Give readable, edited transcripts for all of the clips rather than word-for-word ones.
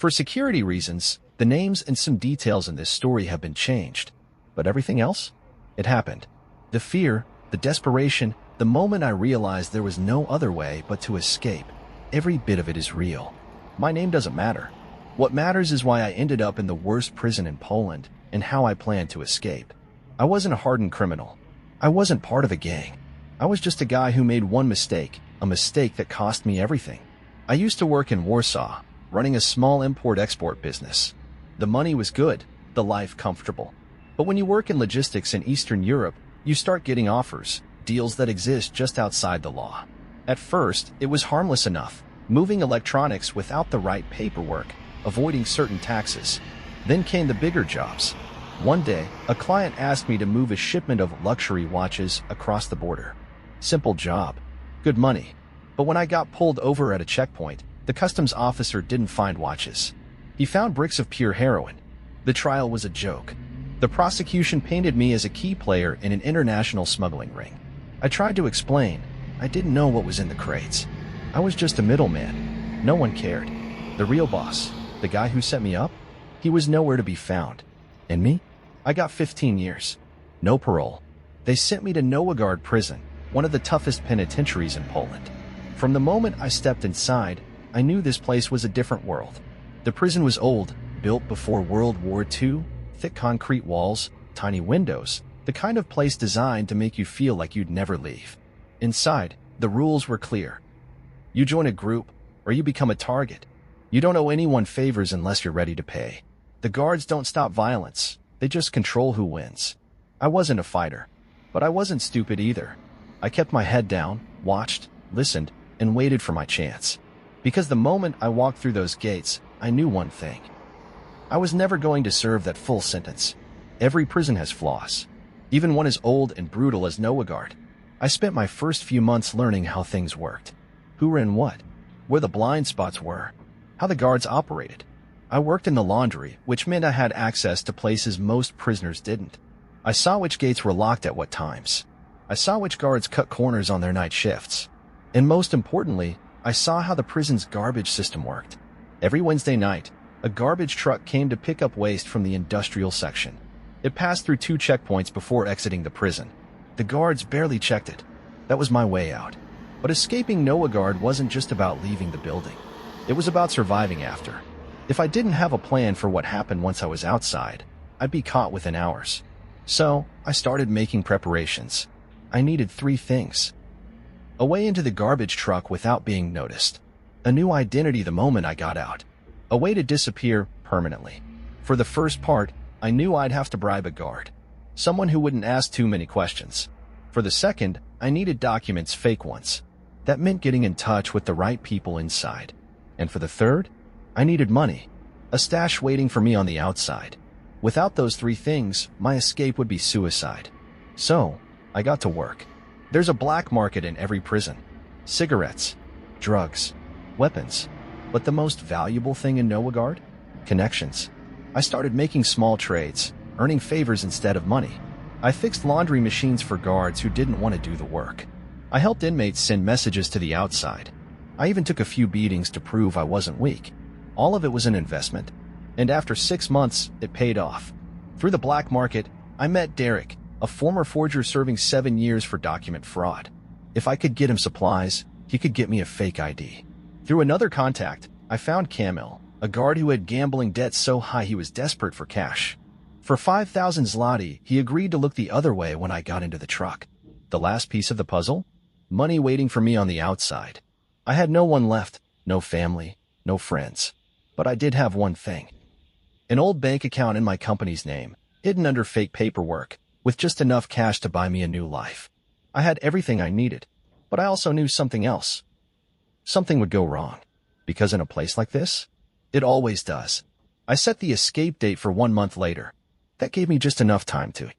For security reasons, the names and some details in this story have been changed. But everything else? It happened. The fear, the desperation, the moment I realized there was no other way but to escape. Every bit of it is real. My name doesn't matter. What matters is why I ended up in the worst prison in Poland and how I planned to escape. I wasn't a hardened criminal. I wasn't part of a gang. I was just a guy who made one mistake, a mistake that cost me everything. I used to work in Warsaw, running a small import-export business. The money was good, the life comfortable. But when you work in logistics in Eastern Europe, you start getting offers, deals that exist just outside the law. At first, it was harmless enough, moving electronics without the right paperwork, avoiding certain taxes. Then came the bigger jobs. One day, a client asked me to move a shipment of luxury watches across the border. Simple job. Good money. But when I got pulled over at a checkpoint, the customs officer didn't find watches. He found bricks of pure heroin. The trial was a joke. The prosecution painted me as a key player in an international smuggling ring. I tried to explain. I didn't know what was in the crates. I was just a middleman. No one cared. The real boss, the guy who set me up, he was nowhere to be found. And me? I got 15 years. No parole. They sent me to Nowigrad prison, one of the toughest penitentiaries in Poland. From the moment I stepped inside, I knew this place was a different world. The prison was old, built before World War II, thick concrete walls, tiny windows, the kind of place designed to make you feel like you'd never leave. Inside, the rules were clear. You join a group, or you become a target. You don't owe anyone favors unless you're ready to pay. The guards don't stop violence, they just control who wins. I wasn't a fighter, but I wasn't stupid either. I kept my head down, watched, listened, and waited for my chance. Because the moment I walked through those gates, I knew one thing. I was never going to serve that full sentence. Every prison has flaws, even one as old and brutal as Nowigrad. I spent my first few months learning how things worked, who ran what, where the blind spots were, how the guards operated. I worked in the laundry, which meant I had access to places most prisoners didn't. I saw which gates were locked at what times. I saw which guards cut corners on their night shifts. And most importantly, I saw how the prison's garbage system worked. Every Wednesday night, a garbage truck came to pick up waste from the industrial section. It passed through 2 checkpoints before exiting the prison. The guards barely checked it. That was my way out. But escaping Nowigrad wasn't just about leaving the building. It was about surviving after. If I didn't have a plan for what happened once I was outside, I'd be caught within hours. So, I started making preparations. I needed 3 things. A way into the garbage truck without being noticed. A new identity the moment I got out. A way to disappear permanently. For the first part, I knew I'd have to bribe a guard. Someone who wouldn't ask too many questions. For the second, I needed documents, fake ones. That meant getting in touch with the right people inside. And for the third, I needed money. A stash waiting for me on the outside. Without those 3 things, my escape would be suicide. So, I got to work. There's a black market in every prison. Cigarettes, drugs, weapons. But the most valuable thing in Nowigrad? Connections. I started making small trades, earning favors instead of money. I fixed laundry machines for guards who didn't want to do the work. I helped inmates send messages to the outside. I even took a few beatings to prove I wasn't weak. All of it was an investment. And after 6 months, it paid off. Through the black market, I met Derek, a former forger serving 7 years for document fraud. If I could get him supplies, he could get me a fake ID. Through another contact, I found Kamil, a guard who had gambling debts so high he was desperate for cash. For 5,000 zloty, he agreed to look the other way when I got into the truck. The last piece of the puzzle? Money waiting for me on the outside. I had no one left, no family, no friends. But I did have one thing. An old bank account in my company's name, hidden under fake paperwork, with just enough cash to buy me a new life. I had everything I needed, but I also knew something else. Something would go wrong, because in a place like this, it always does. I set the escape date for 1 month later. That gave me just enough time to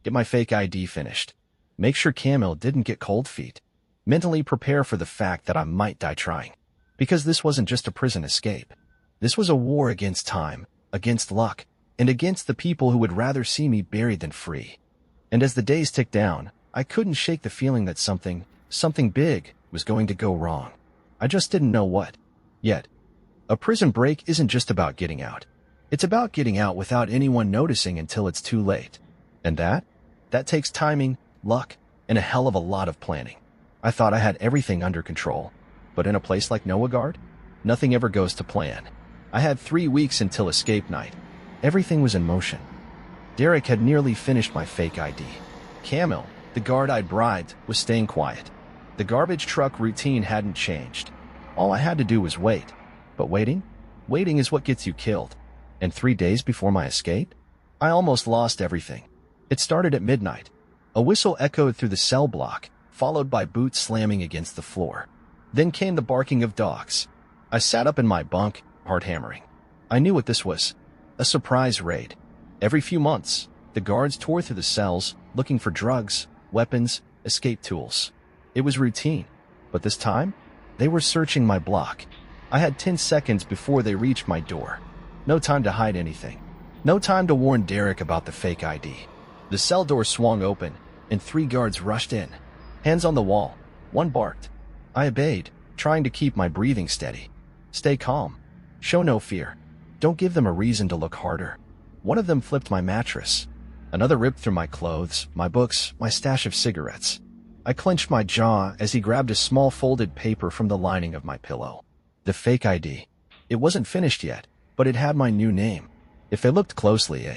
get my fake ID finished, make sure Kamil didn't get cold feet, mentally prepare for the fact that I might die trying. Because this wasn't just a prison escape. This was a war against time, against luck, and against the people who would rather see me buried than free. And as the days ticked down, I couldn't shake the feeling that something big was going to go wrong. I just didn't know what, yet. A prison break isn't just about getting out. It's about getting out without anyone noticing until it's too late. And that takes timing, luck, and a hell of a lot of planning. I thought I had everything under control, but in a place like Noahgard, nothing ever goes to plan. I had 3 weeks until escape night. Everything was in motion. Derek had nearly finished my fake ID. Camille, the guard I'd bribed, was staying quiet. The garbage truck routine hadn't changed. All I had to do was wait. But waiting is what gets you killed. And 3 days before my escape, I almost lost everything. It started at midnight. A whistle echoed through the cell block, followed by boots slamming against the floor. Then came the barking of dogs. I sat up in my bunk, heart hammering. I knew what this was. A surprise raid. Every few months, the guards tore through the cells, looking for drugs, weapons, escape tools. It was routine, but this time, they were searching my block. I had 10 seconds before they reached my door. No time to hide anything. No time to warn Derek about the fake ID. The cell door swung open, and 3 guards rushed in. Hands on the wall. One barked. I obeyed, trying to keep my breathing steady. Stay calm. Show no fear. Don't give them a reason to look harder. One of them flipped my mattress. Another ripped through my clothes, my books, my stash of cigarettes. I clenched my jaw as he grabbed a small folded paper from the lining of my pillow. The fake ID. It wasn't finished yet, but it had my new name. If they looked closely,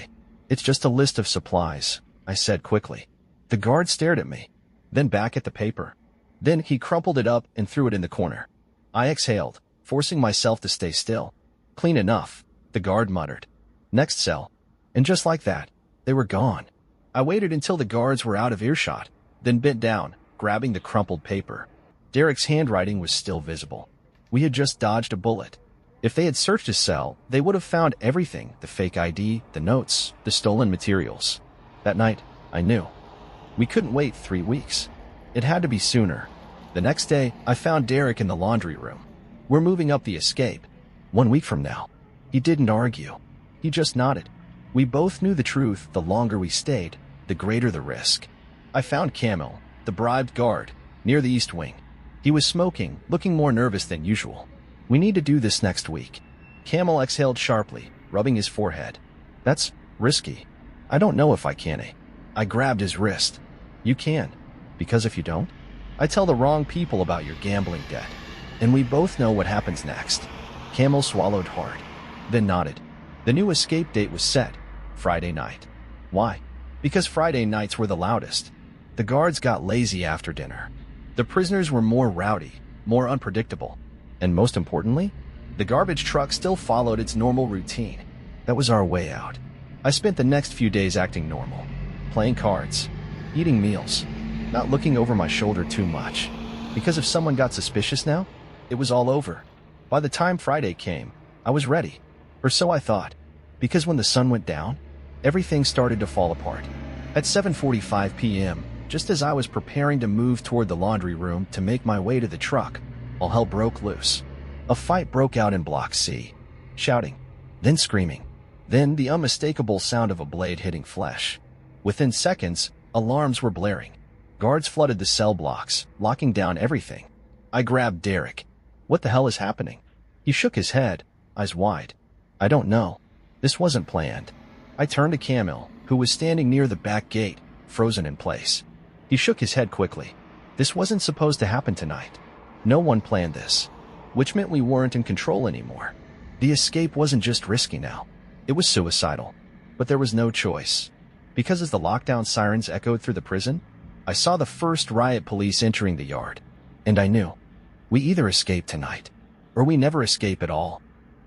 it's just a list of supplies, I said quickly. The guard stared at me, then back at the paper. Then he crumpled it up and threw it in the corner. I exhaled, forcing myself to stay still. Clean enough, the guard muttered. Next cell. And just like that, they were gone. I waited until the guards were out of earshot, then bent down, grabbing the crumpled paper. Derek's handwriting was still visible. We had just dodged a bullet. If they had searched his cell, they would have found everything, the fake ID, the notes, the stolen materials. That night, I knew. We couldn't wait 3 weeks. It had to be sooner. The next day, I found Derek in the laundry room. We're moving up the escape. 1 week from now. He didn't argue. He just nodded. We both knew the truth. The longer we stayed, the greater the risk. I found Camille, the bribed guard, near the east wing. He was smoking, looking more nervous than usual. We need to do this next week. Camille exhaled sharply, rubbing his forehead. That's risky. I don't know if I can. I grabbed his wrist. You can. Because if you don't, I tell the wrong people about your gambling debt. And we both know what happens next. Camille swallowed hard, then nodded. The new escape date was set. Friday night. Why? Because Friday nights were the loudest. The guards got lazy after dinner. The prisoners were more rowdy, more unpredictable. And most importantly, the garbage truck still followed its normal routine. That was our way out. I spent the next few days acting normal, playing cards, eating meals, not looking over my shoulder too much. Because if someone got suspicious now, it was all over. By the time Friday came, I was ready. Or so I thought. Because when the sun went down, everything started to fall apart. At 7:45 p.m., just as I was preparing to move toward the laundry room to make my way to the truck, all hell broke loose. A fight broke out in Block C. Shouting, then screaming, then the unmistakable sound of a blade hitting flesh. Within seconds, alarms were blaring. Guards flooded the cell blocks, locking down everything. I grabbed Derek. What the hell is happening? He shook his head, eyes wide. I don't know. This wasn't planned. I turned to Camille, who was standing near the back gate, frozen in place. He shook his head quickly. This wasn't supposed to happen tonight. No one planned this, which meant we weren't in control anymore. The escape wasn't just risky now. It was suicidal. But there was no choice. Because as the lockdown sirens echoed through the prison, I saw the first riot police entering the yard. And I knew. We either escape tonight, or we never escape at all.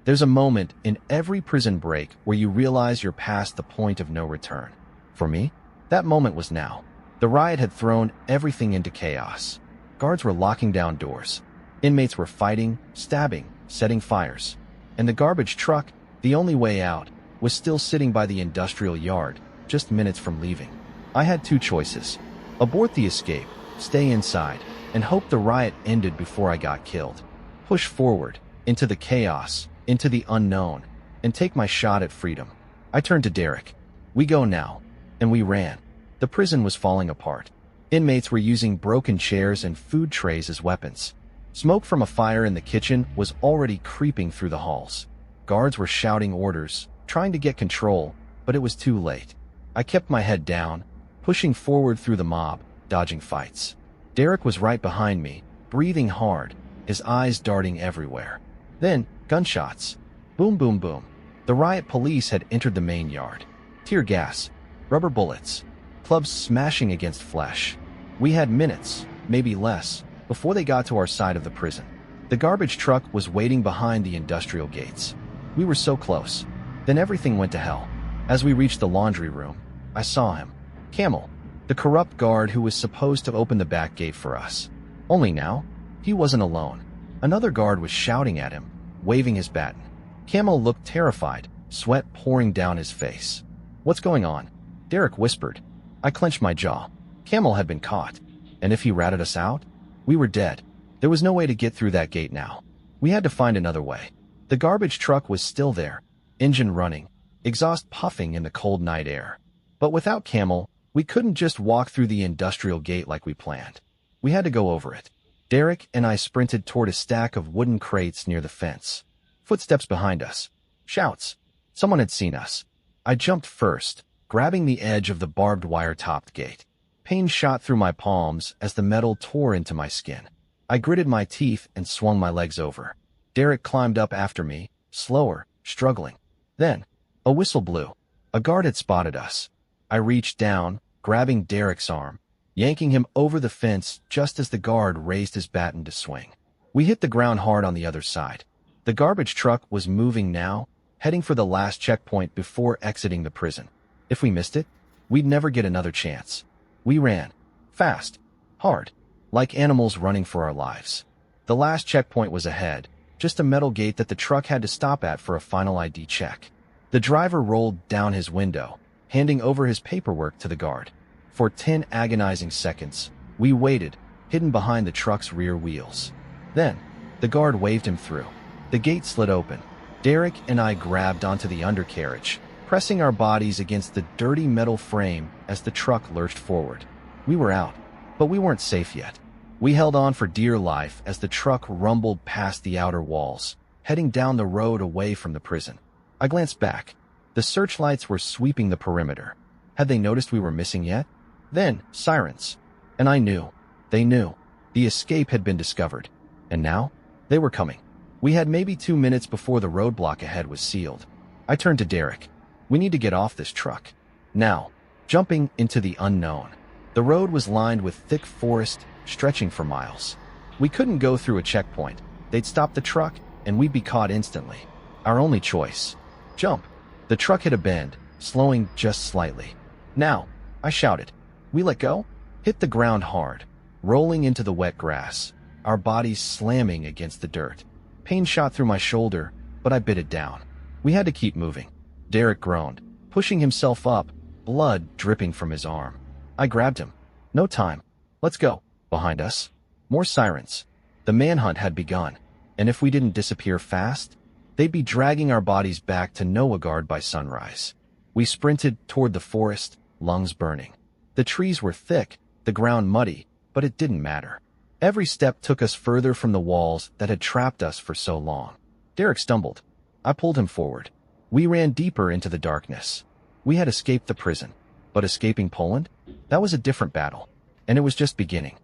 There's a moment in every prison break where you realize you're past the point of no return. For me, that moment was now. The riot had thrown everything into chaos. Guards were locking down doors. Inmates were fighting, stabbing, setting fires. And the garbage truck, the only way out, was still sitting by the industrial yard, just minutes from leaving. I had 2 choices. Abort the escape, stay inside, and hope the riot ended before I got killed. Push forward, into the chaos, into the unknown, and take my shot at freedom. I turned to Derek. We go now. And we ran. The prison was falling apart. Inmates were using broken chairs and food trays as weapons. Smoke from a fire in the kitchen was already creeping through the halls. Guards were shouting orders, trying to get control, but it was too late. I kept my head down, pushing forward through the mob, dodging fights. Derek was right behind me, breathing hard, his eyes darting everywhere. Then, gunshots. Boom, boom, boom. The riot police had entered the main yard. Tear gas, rubber bullets, clubs smashing against flesh. We had minutes, maybe less, before they got to our side of the prison. The garbage truck was waiting behind the industrial gates. We were so close. Then everything went to hell. As we reached the laundry room, I saw him. Camel, the corrupt guard who was supposed to open the back gate for us. Only now, he wasn't alone. Another guard was shouting at him, waving his baton. Camel looked terrified, sweat pouring down his face. "What's going on?" Derek whispered. I clenched my jaw. Camel had been caught, and if he ratted us out, we were dead. There was no way to get through that gate now. We had to find another way. The garbage truck was still there, engine running, exhaust puffing in the cold night air. But without Camel, we couldn't just walk through the industrial gate like we planned. We had to go over it. Derek and I sprinted toward a stack of wooden crates near the fence. Footsteps behind us. Shouts. Someone had seen us. I jumped first, grabbing the edge of the barbed wire-topped gate. Pain shot through my palms as the metal tore into my skin. I gritted my teeth and swung my legs over. Derek climbed up after me, slower, struggling. Then, a whistle blew. A guard had spotted us. I reached down, grabbing Derek's arm, yanking him over the fence just as the guard raised his baton to swing. We hit the ground hard on the other side. The garbage truck was moving now, heading for the last checkpoint before exiting the prison. If we missed it, we'd never get another chance. We ran. Fast. Hard. Like animals running for our lives. The last checkpoint was ahead, just a metal gate that the truck had to stop at for a final ID check. The driver rolled down his window, handing over his paperwork to the guard. For 10 agonizing seconds, we waited, hidden behind the truck's rear wheels. Then, the guard waved him through. The gate slid open. Derek and I grabbed onto the undercarriage, pressing our bodies against the dirty metal frame as the truck lurched forward. We were out, but we weren't safe yet. We held on for dear life as the truck rumbled past the outer walls, heading down the road away from the prison. I glanced back. The searchlights were sweeping the perimeter. Had they noticed we were missing yet? Then, sirens. And I knew. They knew. The escape had been discovered. And now, they were coming. We had maybe 2 minutes before the roadblock ahead was sealed. I turned to Derek. We need to get off this truck. Now, jumping into the unknown. The road was lined with thick forest, stretching for miles. We couldn't go through a checkpoint. They'd stop the truck, and we'd be caught instantly. Our only choice. Jump. The truck hit a bend, slowing just slightly. Now, I shouted. We let go, hit the ground hard, rolling into the wet grass, our bodies slamming against the dirt. Pain shot through my shoulder, but I bit it down. We had to keep moving. Derek groaned, pushing himself up, blood dripping from his arm. I grabbed him. No time. Let's go. Behind us. More sirens. The manhunt had begun, and if we didn't disappear fast, they'd be dragging our bodies back to Noahgard by sunrise. We sprinted toward the forest, lungs burning. The trees were thick, the ground muddy, but it didn't matter. Every step took us further from the walls that had trapped us for so long. Derek stumbled. I pulled him forward. We ran deeper into the darkness. We had escaped the prison, but escaping Poland? That was a different battle, and it was just beginning.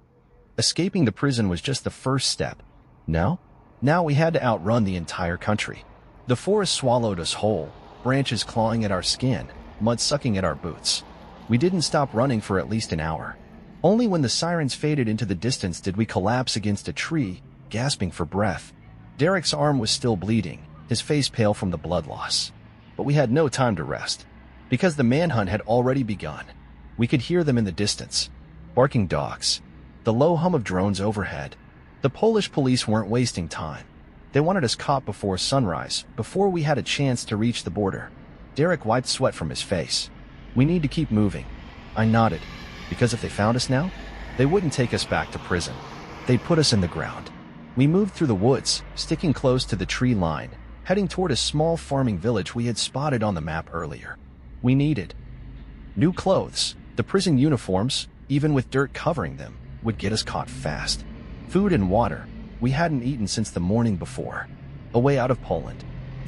Escaping the prison was just the first step. No? Now we had to outrun the entire country. The forest swallowed us whole, branches clawing at our skin, mud sucking at our boots. We didn't stop running for at least an hour. Only when the sirens faded into the distance did we collapse against a tree, gasping for breath. Derek's arm was still bleeding, his face pale from the blood loss. But we had no time to rest, because the manhunt had already begun. We could hear them in the distance, barking dogs, the low hum of drones overhead. The Polish police weren't wasting time. They wanted us caught before sunrise, before we had a chance to reach the border. Derek wiped sweat from his face. We need to keep moving. I nodded, because if they found us now, they wouldn't take us back to prison. They'd put us in the ground. We moved through the woods, sticking close to the tree line, heading toward a small farming village we had spotted on the map earlier. We needed new clothes. The prison uniforms, even with dirt covering them, would get us caught fast. Food and water. We hadn't eaten since the morning before. A way out of Poland.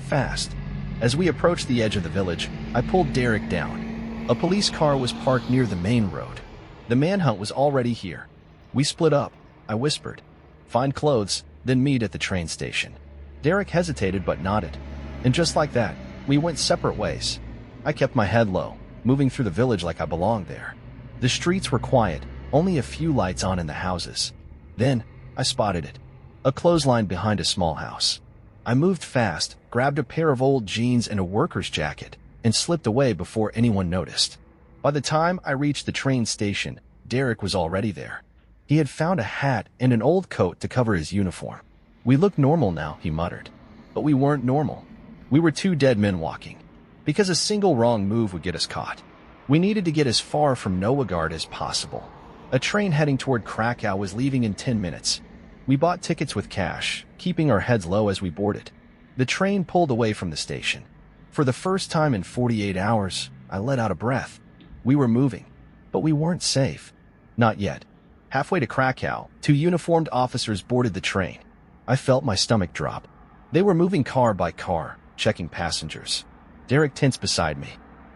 Fast. As we approached the edge of the village, I pulled Derek down. A police car was parked near the main road. The manhunt was already here. We split up, I whispered. Find clothes, then meet at the train station. Derek hesitated but nodded. And just like that, we went separate ways. I kept my head low, moving through the village like I belonged there. The streets were quiet, only a few lights on in the houses. Then, I spotted it. A clothesline behind a small house. I moved fast, grabbed a pair of old jeans and a worker's jacket, and slipped away before anyone noticed. By the time I reached the train station, Derek was already there. He had found a hat and an old coat to cover his uniform. We look normal now, he muttered. But we weren't normal. We were two dead men walking. Because a single wrong move would get us caught. We needed to get as far from Nowigrad as possible. A train heading toward Krakow was leaving in 10 minutes. We bought tickets with cash, keeping our heads low as we boarded. The train pulled away from the station. For the first time in 48 hours, I let out a breath. We were moving, but we weren't safe. Not yet. Halfway to Krakow, two uniformed officers boarded the train. I felt my stomach drop. They were moving car by car, checking passengers. Derek tensed beside me.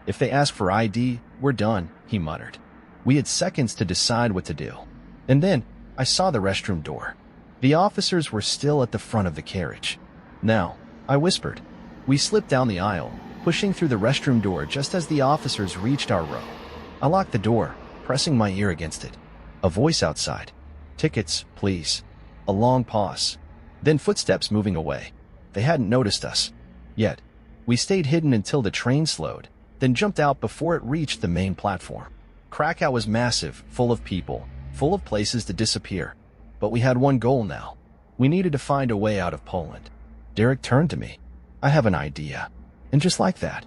If they ask for ID, we're done, he muttered. We had seconds to decide what to do. And then, I saw the restroom door. The officers were still at the front of the carriage. Now, I whispered. We slipped down the aisle, pushing through the restroom door just as the officers reached our row. I locked the door, pressing my ear against it. A voice outside. Tickets, please. A long pause. Then footsteps moving away. They hadn't noticed us. Yet, we stayed hidden until the train slowed, then jumped out before it reached the main platform. Krakow was massive, full of people, full of places to disappear. But we had one goal now. We needed to find a way out of Poland. Derek turned to me. I have an idea. And just like that,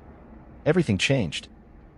everything changed.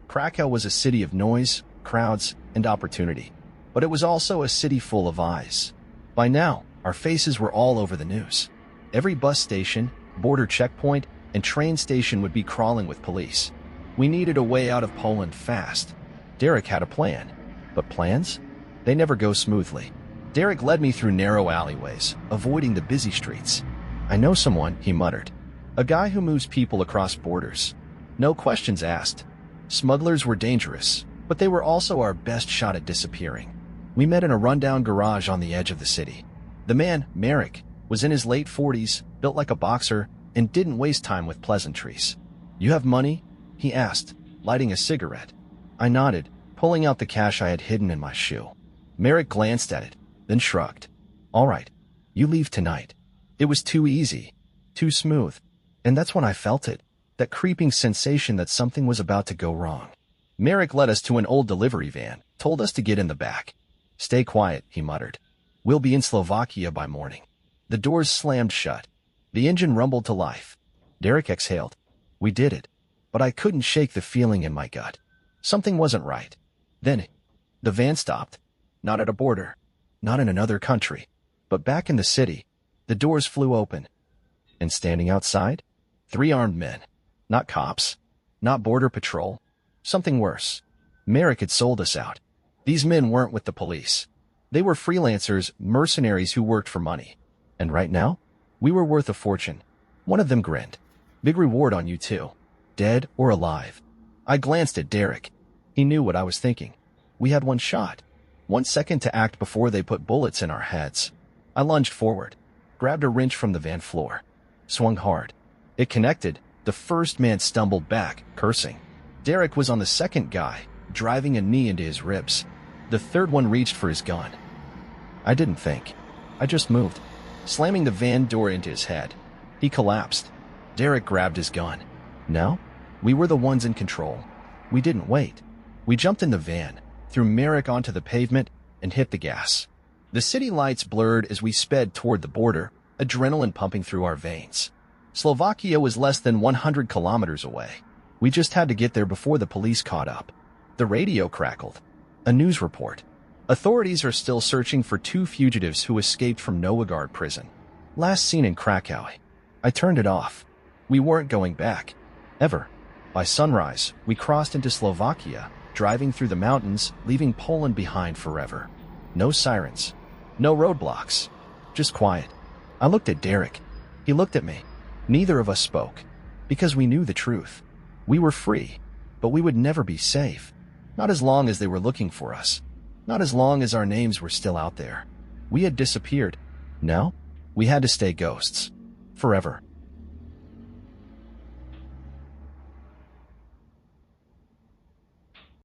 Krakow was a city of noise, crowds, and opportunity. But it was also a city full of eyes. By now, our faces were all over the news. Every bus station, border checkpoint, and train station would be crawling with police. We needed a way out of Poland fast. Derek had a plan. But plans? They never go smoothly. Derek led me through narrow alleyways, avoiding the busy streets. I know someone, he muttered. A guy who moves people across borders. No questions asked. Smugglers were dangerous, but they were also our best shot at disappearing. We met in a rundown garage on the edge of the city. The man, Merrick, was in his late 40s, built like a boxer, and didn't waste time with pleasantries. You have money? He asked, lighting a cigarette. I nodded, pulling out the cash I had hidden in my shoe. Merrick glanced at it, then shrugged. All right, you leave tonight. It was too easy, too smooth. And that's when I felt it, that creeping sensation that something was about to go wrong. Merrick led us to an old delivery van, told us to get in the back. Stay quiet, he muttered. We'll be in Slovakia by morning. The doors slammed shut. The engine rumbled to life. Derek exhaled. We did it. But I couldn't shake the feeling in my gut. Something wasn't right. Then, the van stopped. Not at a border. Not in another country. But back in the city. The doors flew open. And standing outside? 3 armed men. Not cops. Not border patrol. Something worse. Merrick had sold us out. These men weren't with the police. They were freelancers, mercenaries who worked for money. And right now, we were worth a fortune. One of them grinned. Big reward on you too. Dead or alive. I glanced at Derek. He knew what I was thinking. We had one shot. 1 second to act before they put bullets in our heads. I lunged forward, grabbed a wrench from the van floor, swung hard. It connected. The first man stumbled back, cursing. Derek was on the second guy, driving a knee into his ribs. The third one reached for his gun. I didn't think. I just moved, slamming the van door into his head. He collapsed. Derek grabbed his gun. Now, we were the ones in control. We didn't wait. We jumped in the van, threw Merrick onto the pavement, and hit the gas. The city lights blurred as we sped toward the border, adrenaline pumping through our veins. Slovakia was less than 100 kilometers away. We just had to get there before the police caught up. The radio crackled. A news report. Authorities are still searching for 2 fugitives who escaped from Nowigrad prison. Last seen in Krakow. I turned it off. We weren't going back. Ever. By sunrise, we crossed into Slovakia, driving through the mountains, leaving Poland behind forever. No sirens. No roadblocks. Just quiet. I looked at Derek. He looked at me. Neither of us spoke, because we knew the truth. We were free, but we would never be safe. Not as long as they were looking for us. Not as long as our names were still out there. We had disappeared. Now, we had to stay ghosts. Forever.